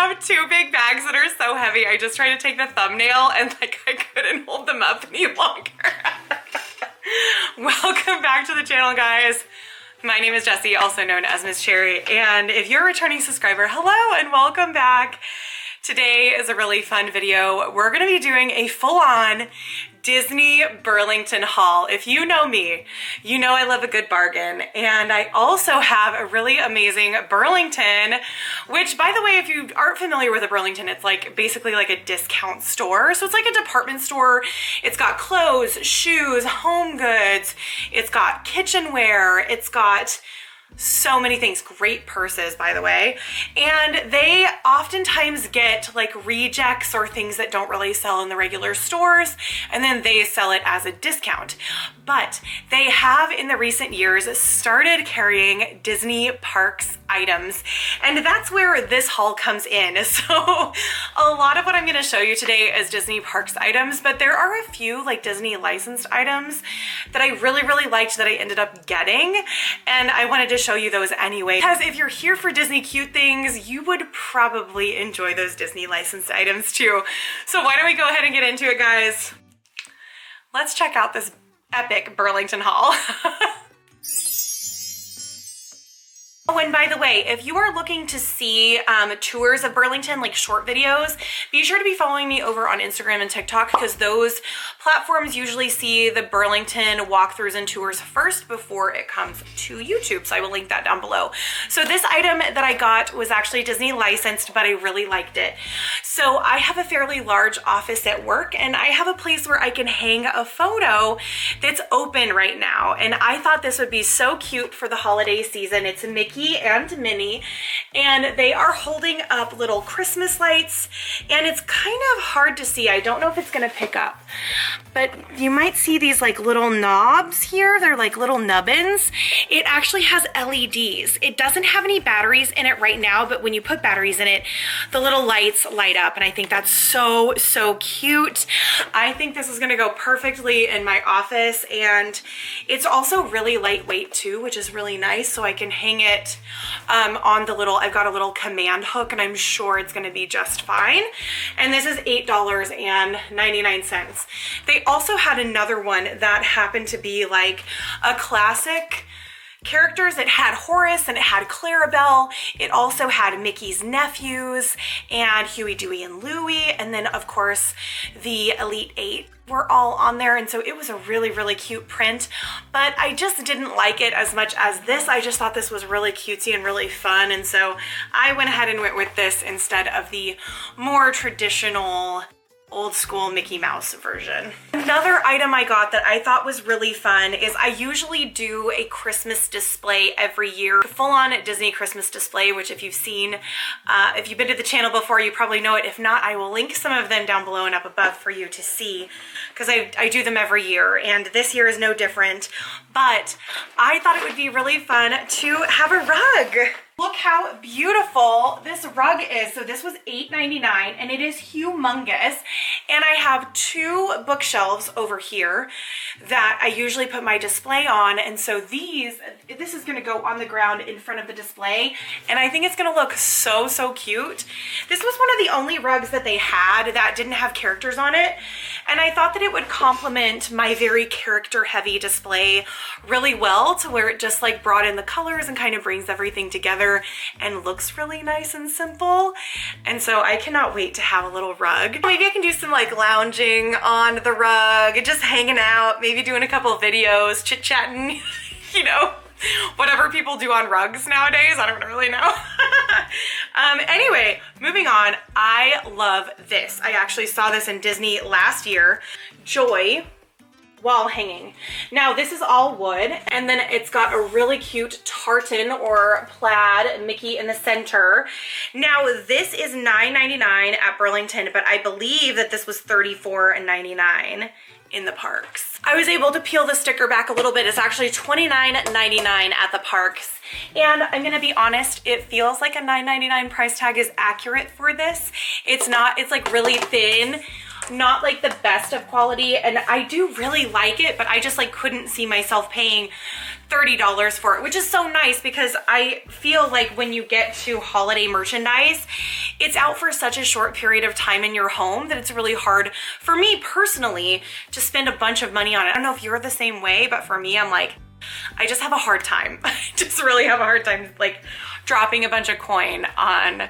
have two big bags that are so heavy. I just tried to take the thumbnail and like I couldn't hold them up any longer. Welcome back to the channel, guys. My name is Jessi, also known as Miss Cherry, and if you're a returning subscriber, hello and welcome back. Today is a really fun video. We're gonna be doing a full-on Disney Burlington haul. If you know me, you know I love a good bargain. And I also have a really amazing Burlington, which by the way, if you aren't familiar with a Burlington, it's like basically like a discount store. So it's like a department store. It's got clothes, shoes, home goods. It's got kitchenware. It's got so many things, great purses, by the way. And they oftentimes get like rejects or things that don't really sell in the regular stores, and then they sell it as a discount. But they have in the recent years started carrying Disney parks items, and that's where this haul comes in. So a lot of what I'm going to show you today is Disney parks items, but there are a few like Disney licensed items that I really liked that I ended up getting, and I wanted to show you those anyway, because if you're here for Disney cute things, you would probably enjoy those Disney licensed items too. So why don't we go ahead and get into it, guys? Let's check out this epic Burlington haul. Oh, and by the way, if you are looking to see tours of Burlington, like short videos, be sure to be following me over on Instagram and TikTok, because those platforms usually see the Burlington walkthroughs and tours first before it comes to YouTube. So I will link that down below. So this item that I got was actually Disney licensed, but I really liked it. So I have a fairly large office at work, and I have a place where I can hang a photo that's open right now. And I thought this would be so cute for the holiday season. It's a Mickey and Minnie, and they are holding up little Christmas lights, and it's kind of hard to see. I don't know if it's gonna pick up, but you might see these like little knobs here. They're like little nubbins. It actually has LEDs. It doesn't have any batteries in it right now, but when you put batteries in it, the little lights light up, and I think that's so cute. I think this is gonna go perfectly in my office, and it's also really lightweight too, which is really nice, so I can hang it on the little, I've got a little command hook, and I'm sure it's gonna be just fine. And this is $8.99. They also had another one that happened to be like a classic characters. It had Horace and it had Clarabelle. It also had Mickey's nephews and Huey, Dewey, and Louie. And then of course the Elite Eight were all on there, and so it was a really cute print, but I just didn't like it as much as this. I just thought this was really cutesy and really fun, and so I went ahead and went with this instead of the more traditional old school Mickey Mouse version. Another item I got that I thought was really fun is I usually do a Christmas display every year, full-on Disney Christmas display, which if you've seen, if you've been to the channel before, you probably know it. If not, I will link some of them down below and up above for you to see, because I do them every year, and this year is no different. But I thought it would be really fun to have a rug. Look how beautiful this rug is. So this was $8.99, and it is humongous. And I have two bookshelves over here that I usually put my display on. And so this is gonna go on the ground in front of the display. And I think it's gonna look so cute. This was one of the only rugs that they had that didn't have characters on it. And I thought that it would complement my very character heavy display really well, to where it just like brought in the colors and kind of brings everything together and looks really nice and simple. And so I cannot wait to have a little rug. Maybe I can do some like lounging on the rug and just hanging out, maybe doing a couple of videos, chit-chatting, you know, whatever people do on rugs nowadays. I don't really know. Anyway, moving on. I love this. I actually saw this in Disney last year. Joy wall hanging. Now this is all wood, and then it's got a really cute tartan or plaid Mickey in the center. Now this is $9.99 at Burlington, but I believe that this was $34.99 in the parks. I was able to peel the sticker back a little bit. It's actually $29.99 at the parks. And I'm gonna be honest, it feels like a $9.99 price tag is accurate for this. It's not, it's like really thin. not like the best of quality, and I do really like it, but I just like couldn't see myself paying $30 for it, which is so nice because I feel like when you get to holiday merchandise, it's out for such a short period of time in your home that it's really hard for me personally to spend a bunch of money on it. I don't know if you're the same way, but for me, I'm like, I just have a hard time. I just really have a hard time like dropping a bunch of coin on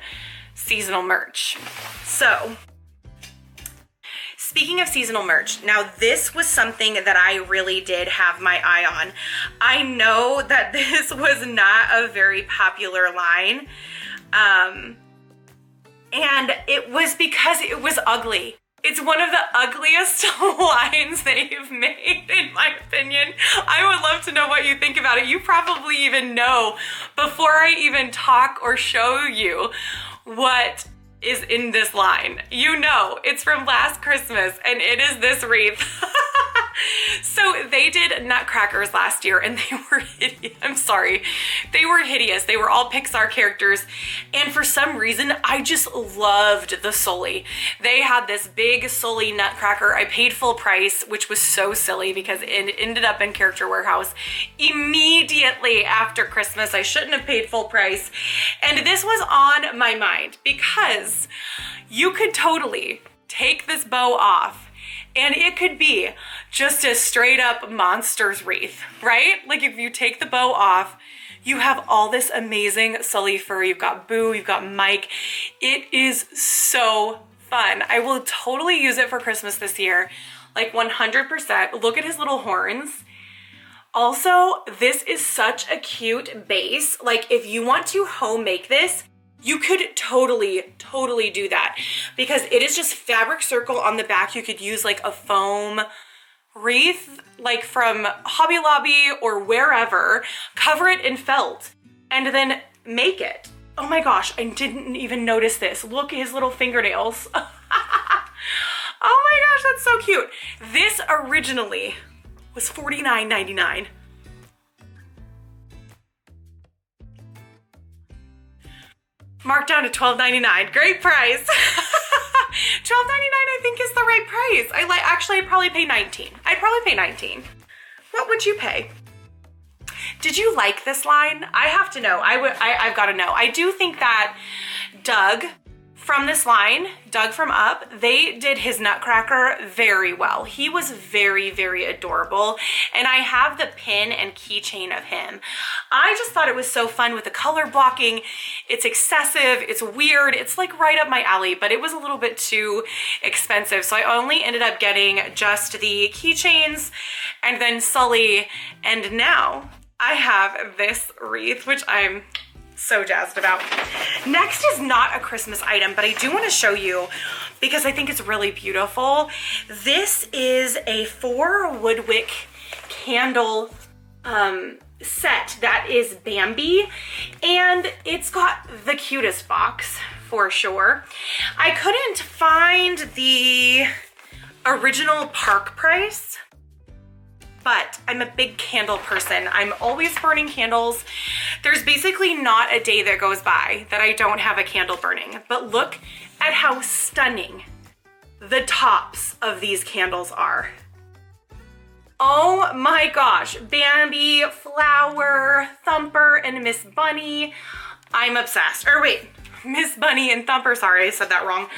seasonal merch. So speaking of seasonal merch, now this was something that I really did have my eye on. I know that this was not a very popular line, and it was because it was ugly. It's one of the ugliest lines they've made, in my opinion. I would love to know what you think about it. You probably even know before I even talk or show you what is in this line. You know, it's from last Christmas, and it is this wreath. So they did nutcrackers last year, and they were hideous. I'm sorry. They were hideous. They were all Pixar characters, and for some reason, I just loved the Sully. They had this big Sully nutcracker. I paid full price, which was so silly because it ended up in Character Warehouse immediately after Christmas. I shouldn't have paid full price. And this was on my mind because you could totally take this bow off and it could be just a straight up monsters wreath, right? Like if you take the bow off, you have all this amazing Sully fur. You've got Boo, you've got Mike. It is so fun. I will totally use it for Christmas this year, like 100%. Look at his little horns. Also, this is such a cute base. Like if you want to home make this, you could totally do that because it is just fabric circle on the back. You could use like a foam wreath, like from Hobby Lobby or wherever, cover it in felt, and then make it. Oh my gosh, I didn't even notice this. Look at his little fingernails. Oh my gosh, that's so cute. This originally was $49.99. Marked down to $12.99. Great price. $12.99 I think is the right price. Actually I'd probably pay $19. I'd probably pay $19. What would you pay? Did you like this line? I have to know. I've got to know. I do think that Doug from this line, Doug from Up, they did his nutcracker very well. He was very adorable, and I have the pin and keychain of him. I just thought it was so fun with the color blocking. It's excessive, it's weird, it's like right up my alley, but it was a little bit too expensive, so I only ended up getting just the keychains and then Sully, and now I have this wreath, which I'm so jazzed about. Next is not a Christmas item, but I do want to show you because I think it's really beautiful. This is a 4 Woodwick candle set that is Bambi, and it's got the cutest box for sure. I couldn't find the original park price, but I'm a big candle person. I'm always burning candles. There's basically not a day that goes by that I don't have a candle burning. But look at how stunning the tops of these candles are. Oh my gosh, Bambi, Flower, Thumper, and Miss Bunny. I'm obsessed. Or wait, Miss Bunny and Thumper, sorry, I said that wrong.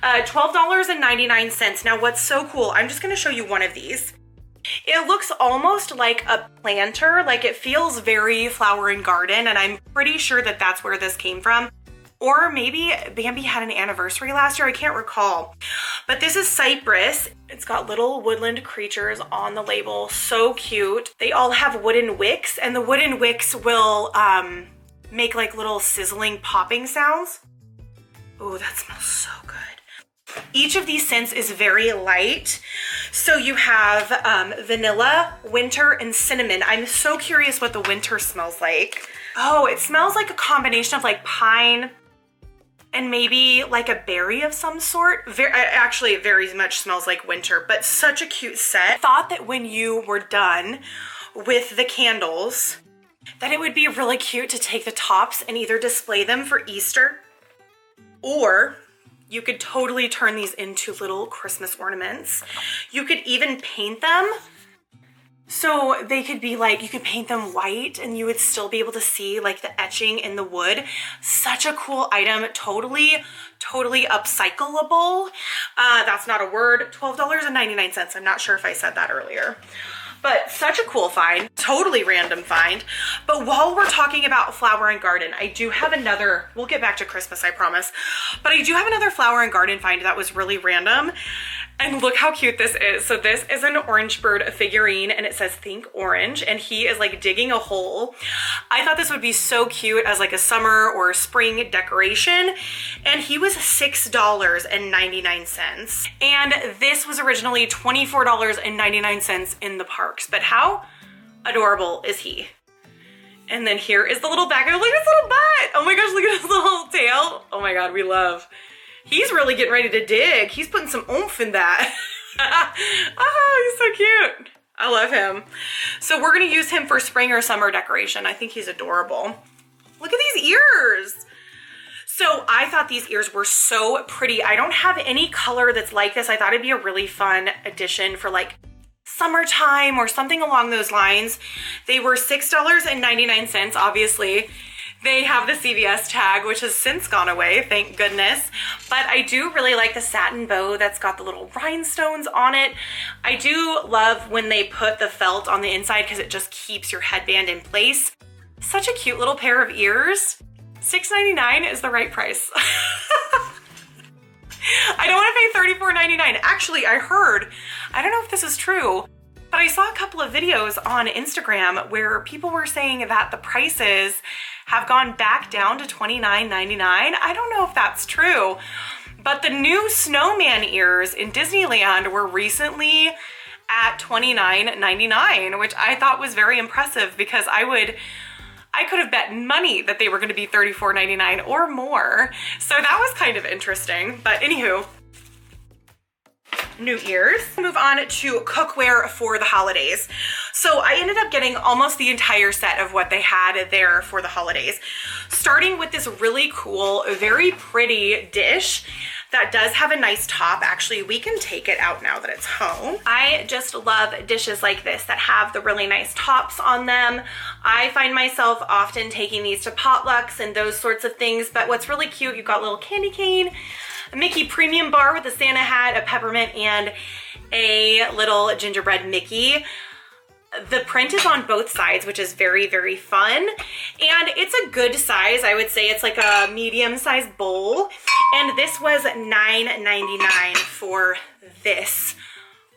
$12.99. Now what's so cool, I'm just gonna show you one of these. It looks almost like a planter, like it feels very flower and garden, and I'm pretty sure that that's where this came from. Or maybe Bambi had an anniversary last year, I can't recall. But this is cypress. It's got little woodland creatures on the label, so cute. They all have wooden wicks, and the wooden wicks will make like little sizzling popping sounds. Oh, that smells so good. Each of these scents is very light. So you have vanilla, winter, and cinnamon. I'm so curious what the winter smells like. Oh, it smells like a combination of like pine and maybe like a berry of some sort. Actually, it very much smells like winter, but such a cute set. Thought that when you were done with the candles, that it would be really cute to take the tops and either display them for Easter or You could totally turn these into little Christmas ornaments. You could even paint them. So they could be like, you could paint them white and you would still be able to see like the etching in the wood. Such a cool item, totally upcyclable. That's not a word, $12.99. I'm not sure if I said that earlier. But such a cool find, totally random find. But while we're talking about flower and garden, I do have another, we'll get back to Christmas, I promise. But I do have another flower and garden find that was really random. And look how cute this is. So this is an orange bird figurine and it says think orange and he is like digging a hole. I thought this would be so cute as like a summer or spring decoration. And he was $6.99. And this was originally $24.99 in the parks. But how adorable is he? And then here is the little back. Look at his little butt. Oh my gosh, look at his little tail. Oh my God, we love. He's really getting ready to dig. He's putting some oomph in that. Oh, he's so cute. I love him. So we're gonna use him for spring or summer decoration. I think he's adorable. Look at these ears. So I thought these ears were so pretty. I don't have any color that's like this. I thought it'd be a really fun addition for like summertime or something along those lines. They were $6.99, obviously. They have the CVS tag, which has since gone away, thank goodness. But I do really like the satin bow that's got the little rhinestones on it. I do love when they put the felt on the inside because it just keeps your headband in place. Such a cute little pair of ears. $6.99 is the right price. I don't want to pay $34.99. Actually, I heard, I don't know if this is true, but I saw a couple of videos on Instagram where people were saying that the prices have gone back down to $29.99. I don't know if that's true, but the new snowman ears in Disneyland were recently at $29.99, which I thought was very impressive because I could have bet money that they were gonna be $34.99 or more. So that was kind of interesting, but anywho, new ears. Move on to cookware for the holidays. So I ended up getting almost the entire set of what they had there for the holidays, starting with this really cool, very pretty dish that does have a nice top. Actually, we can take it out now that it's home. I just love dishes like this that have the really nice tops on them. I find myself often taking these to potlucks and those sorts of things, but what's really cute, you've got a little candy cane, a Mickey premium bar with a Santa hat, a peppermint, and a little gingerbread Mickey. The print is on both sides, which is very, very fun. And it's a good size. I would say it's like a medium-sized bowl. And this was $9.99 for this,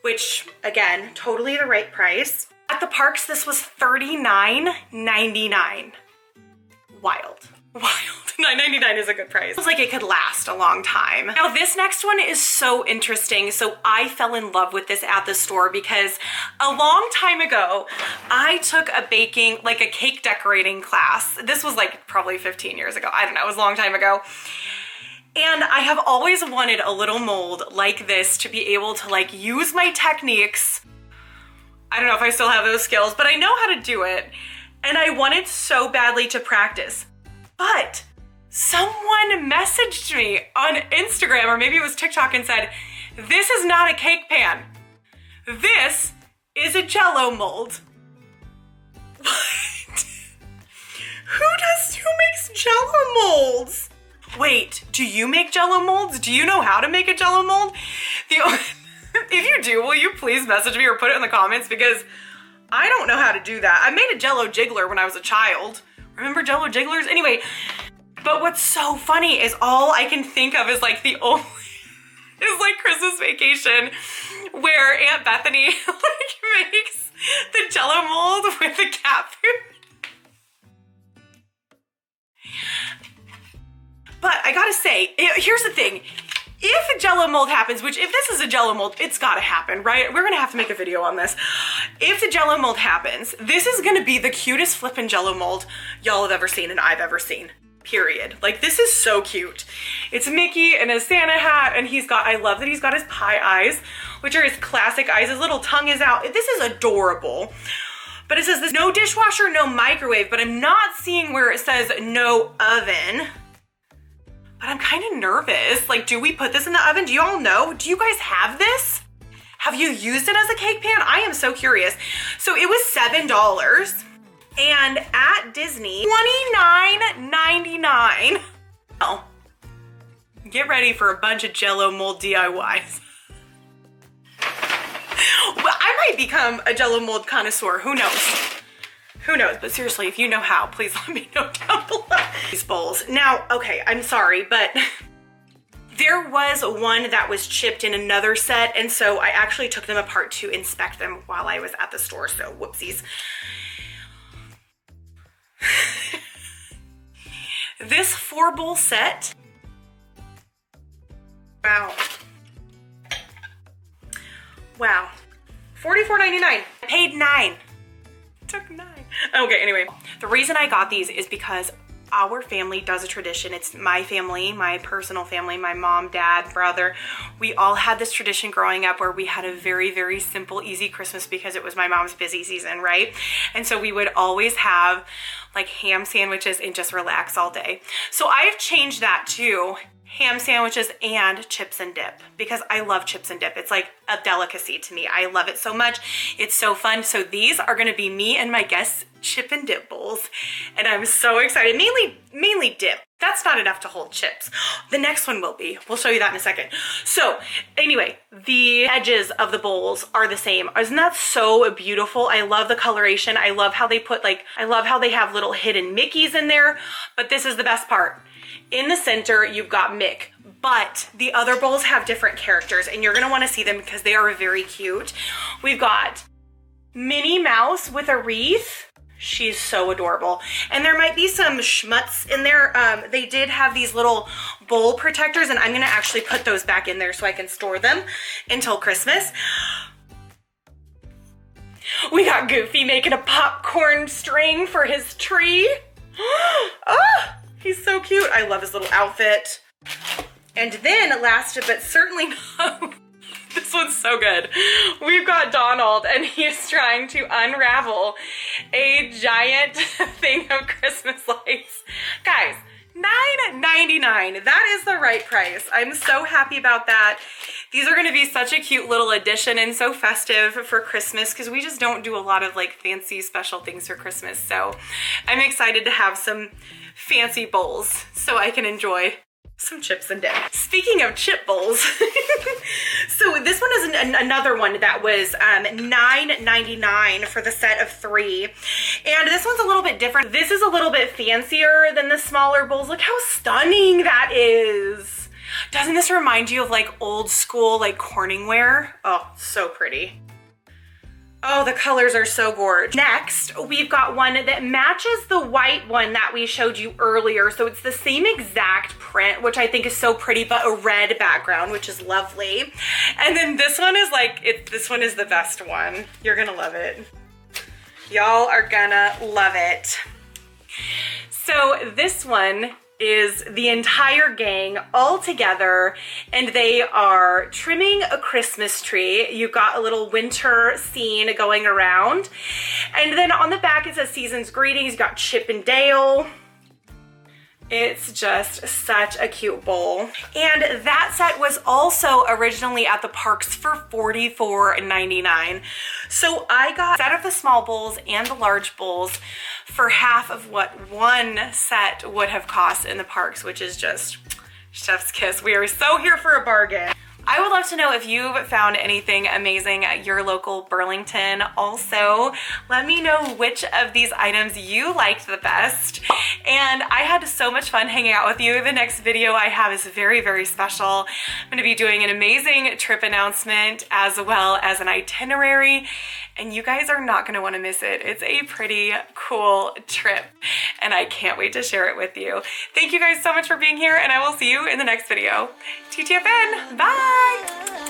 which again, totally the right price. At the parks, this was $39.99. Wild. $9.99 is a good price. It feels like it could last a long time. Now this next one is so interesting. So I fell in love with this at the store because a long time ago, I took a baking, like a cake decorating class. This was like probably 15 years ago. I don't know, it was a long time ago. And I have always wanted a little mold like this to be able to like use my techniques. I don't know if I still have those skills, but I know how to do it. And I wanted so badly to practice. But someone messaged me on Instagram, or maybe it was TikTok, and said, this is not a cake pan. This is a Jell-O mold. What? Who makes Jell-O molds? Wait, do you make Jell-O molds? Do you know how to make a Jell-O mold? If you do, will you please message me or put it in the comments, because I don't know how to do that. I made a Jell-O jiggler when I was a child. Remember Jell-O jigglers? Anyway, but what's so funny is all I can think of is like the only, is like Christmas Vacation where Aunt Bethany like makes the Jell-O mold with the cat food. But I gotta say, here's the thing. If a Jell-O mold happens, which if this is a Jell-O mold, it's gotta happen, right? We're gonna have to make a video on this. If the Jell-O mold happens, this is gonna be the cutest flippin' Jell-O mold y'all have ever seen and I've ever seen, period. Like, this is so cute. It's Mickey in a Santa hat, and I love that he's got his pie eyes, which are his classic eyes. His little tongue is out. This is adorable. But it says there's no dishwasher, no microwave, but I'm not seeing where it says no oven. but I'm kind of nervous. Like, do we put this in the oven? Do you all know? Do you guys have this? Have you used it as a cake pan? I am so curious. So it was $7 and at Disney, $29.99. Oh, get ready for a bunch of Jell-O mold DIYs. Well, I might become a Jell-O mold connoisseur, who knows? Who knows, but seriously, if you know how, please let me know down below. These bowls. Now, okay, I'm sorry, but there was one that was chipped in another set, and so I actually took them apart to inspect them while I was at the store, so whoopsies. This 4-bowl set, wow. Wow, $44.99. I paid $9. Took $9. Okay, anyway, the reason I got these is because our family does a tradition. It's my family, my personal family, my mom, dad, brother. We all had this tradition growing up where we had a very, very simple, easy Christmas because it was my mom's busy season, right? And so we would always have like ham sandwiches and just relax all day. So I've changed that to ham sandwiches and chips and dip because I love chips and dip. It's like a delicacy to me. I love it so much. It's so fun. So these are gonna be me and my guests' chip and dip bowls. And I'm so excited, mainly dip. That's not enough to hold chips. The next one will be. We'll show you that in a second. So anyway, the edges of the bowls are the same. Isn't that so beautiful? I love the coloration. I love how they put I love how they have little hidden Mickeys in there, but this is the best part. In the center, you've got Mick, but the other bowls have different characters and you're gonna wanna see them because they are very cute. We've got Minnie Mouse with a wreath. She's so adorable. And there might be some schmutz in there. They did have these little bowl protectors and I'm gonna actually put those back in there so I can store them until Christmas. We got Goofy making a popcorn string for his tree. Oh! He's so cute. I love his little outfit. And then last but certainly not, this one's so good. We've got Donald and he's trying to unravel a giant thing of Christmas lights. Guys, $9.99. That is the right price. I'm so happy about that. These are gonna be such a cute little addition and so festive for Christmas because we just don't do a lot of like fancy special things for Christmas. So I'm excited to have some fancy bowls so I can enjoy some chips and dip. Speaking of chip bowls, so this one is another one that was $9.99 for the set of 3. And this one's a little bit different. This is a little bit fancier than the smaller bowls. Look how stunning that is. Doesn't this remind you of like old school like Corningware? Oh, so pretty. Oh, the colors are so gorgeous. Next, we've got one that matches the white one that we showed you earlier. So it's the same exact print, which I think is so pretty, but a red background, which is lovely. And then this one is like, this one is the best one. You're gonna love it. Y'all are gonna love it. So this one is the entire gang all together and they are trimming a Christmas tree. You've got a little winter scene going around. And then on the back it says Season's Greetings. You've got Chip and Dale. It's just such a cute bowl. And that set was also originally at the parks for $44.99. So I got a set of the small bowls and the large bowls for half of what one set would have cost in the parks, which is just chef's kiss. We are so here for a bargain. I would love to know if you've found anything amazing at your local Burlington. Also, let me know which of these items you liked the best. And I had so much fun hanging out with you. The next video I have is very, very special. I'm gonna be doing an amazing trip announcement as well as an itinerary, and you guys are not gonna wanna miss it. It's a pretty cool trip, and I can't wait to share it with you. Thank you guys so much for being here, and I will see you in the next video. TTFN, bye!